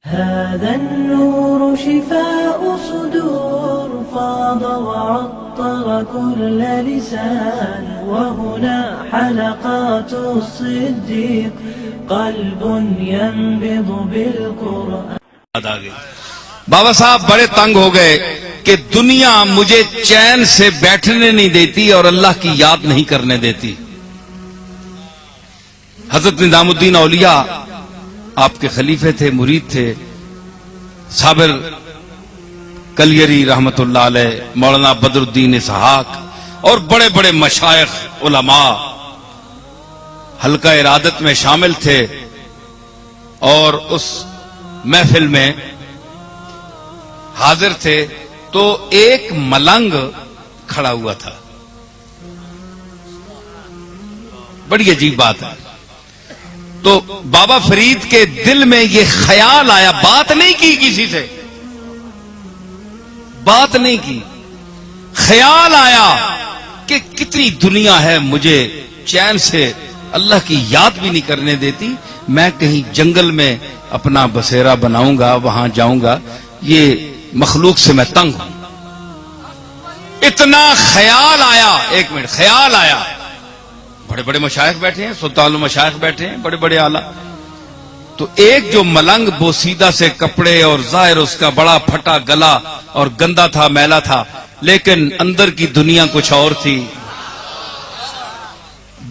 هذا النور شفاء صدور فاض وعطر كل لسان وهنا حلقات الصديق قلب ينبض بالقرآن. بابا صاحب بڑے تنگ ہو گئے کہ دنیا مجھے چین سے بیٹھنے نہیں دیتی اور اللہ کی یاد نہیں کرنے دیتی. حضرت نظام الدین اولیاء آپ کے خلیفے تھے، مرید تھے. صابر کلیری رحمت اللہ علیہ، مولانا بدر الدین اسحاق اور بڑے بڑے مشائخ علماء حلقہ ارادت میں شامل تھے اور اس محفل میں حاضر تھے. تو ایک ملنگ کھڑا ہوا تھا. بڑی عجیب بات ہے. تو بابا فرید کے دل میں یہ خیال آیا، بات نہیں کی کسی سے، بات نہیں کی، خیال آیا کہ کتنی دنیا ہے مجھے چین سے اللہ کی یاد بھی نہیں کرنے دیتی. میں کہیں جنگل میں اپنا بسیرا بناؤں گا، وہاں جاؤں گا، یہ مخلوق سے میں تنگ ہوں. اتنا خیال آیا، ایک منٹ، خیال آیا. بڑے بڑے مشائخ بیٹھے ہیں، سلطان المشائخ بیٹھے ہیں، بڑے بڑے آلہ. تو ایک جو ملنگ بوسیدہ سے کپڑے اور ظاہر اس کا بڑا پھٹا گلا اور گندا تھا، میلا تھا، لیکن اندر کی دنیا کچھ اور تھی.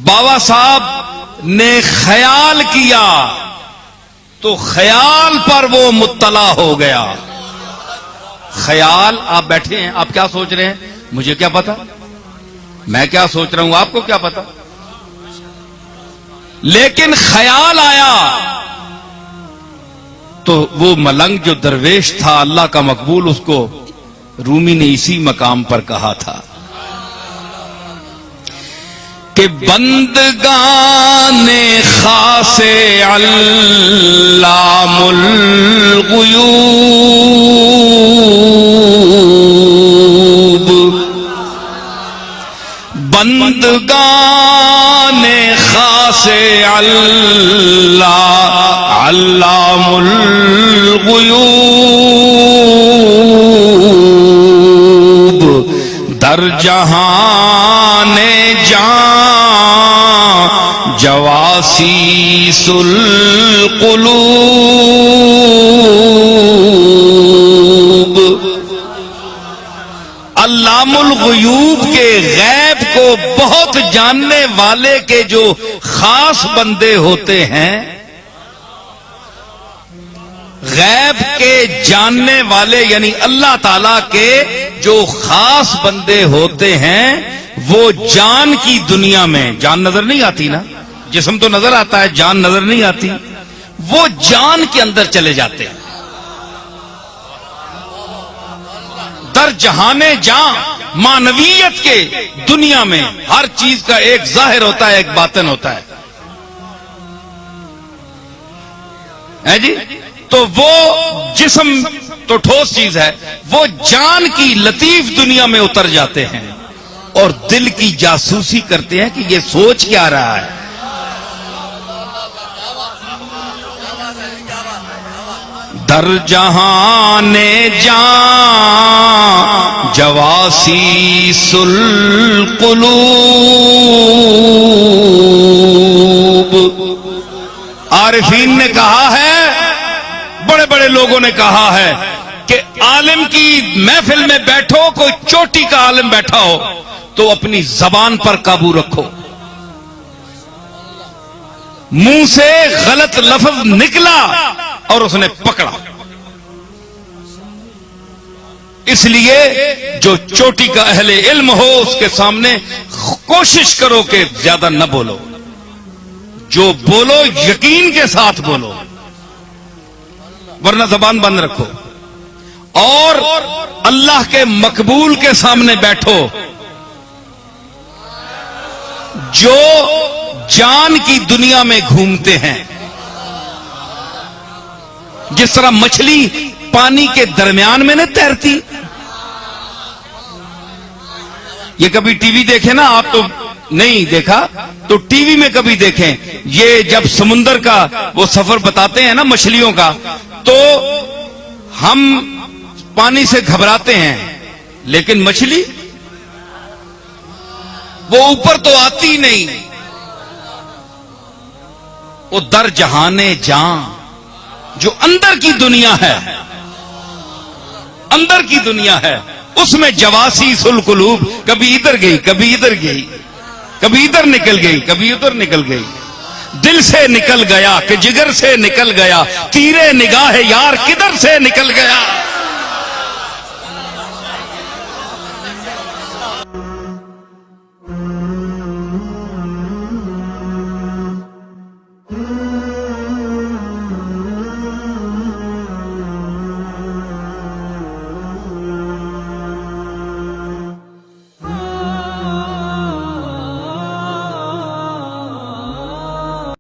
بابا صاحب نے خیال کیا تو خیال پر وہ مطلع ہو گیا. خیال، آپ بیٹھے ہیں، آپ کیا سوچ رہے ہیں مجھے کیا پتا، میں کیا سوچ رہا ہوں آپ کو کیا پتا. لیکن خیال آیا تو وہ ملنگ جو درویش تھا اللہ کا مقبول، اس کو رومی نے اسی مقام پر کہا تھا کہ بندگان خاص علام الغیوب، بندگان خاص علام الغیوب، در جہان جان جواسیس القلوب. علام الغیوب کے غیب کو بہت جاننے والے کے جو خاص بندے ہوتے ہیں، غیب کے جاننے والے یعنی اللہ تعالی کے جو خاص بندے ہوتے ہیں، وہ جان کی دنیا میں، جان نظر نہیں آتی نا، جسم تو نظر آتا ہے، جان نظر نہیں آتی، وہ جان کے اندر چلے جاتے ہیں. در جہان جان، معنویت کے دنیا میں ہر چیز کا ایک ظاہر ہوتا ہے، ایک باطن ہوتا ہے جی. تو وہ جسم تو ٹھوس چیز ہے، وہ جان کی لطیف دنیا میں اتر جاتے ہیں اور دل کی جاسوسی کرتے ہیں کہ یہ سوچ کیا رہا ہے. در جہان جان جواسیس القلوب. عارفین نے کہا ہے، بڑے بڑے لوگوں نے کہا ہے کہ عالم کی محفل میں بیٹھو، کوئی چوٹی کا عالم بیٹھا ہو تو اپنی زبان پر قابو رکھو. منہ سے غلط لفظ نکلا اور اس نے پکڑا. اس لیے جو چوٹی کا اہل علم ہو اس کے سامنے کوشش کرو کہ زیادہ نہ بولو، جو بولو یقین کے ساتھ بولو، ورنہ زبان بند رکھو. اور اللہ کے مقبول کے سامنے بیٹھو جو جان کی دنیا میں گھومتے ہیں. جس طرح مچھلی پانی کے درمیان میں نہ تیرتی. یہ کبھی ٹی وی دیکھے نا آپ، تو نہیں دیکھا تو ٹی وی میں کبھی دیکھیں، یہ جب سمندر کا وہ سفر بتاتے ہیں نا مچھلیوں کا، تو ہم پانی سے گھبراتے ہیں، لیکن مچھلی وہ اوپر تو آتی نہیں، وہ در جہانے جاں جو اندر کی دنیا ہے، اندر کی دنیا ہے، اس میں جواسی القلوب کبھی ادھر گئی، کبھی ادھر گئی، کبھی ادھر نکل گئی، کبھی ادھر نکل گئی، دل سے نکل گیا کہ جگر سے نکل گیا، تیرے نگاہ یار کدھر سے نکل گیا۔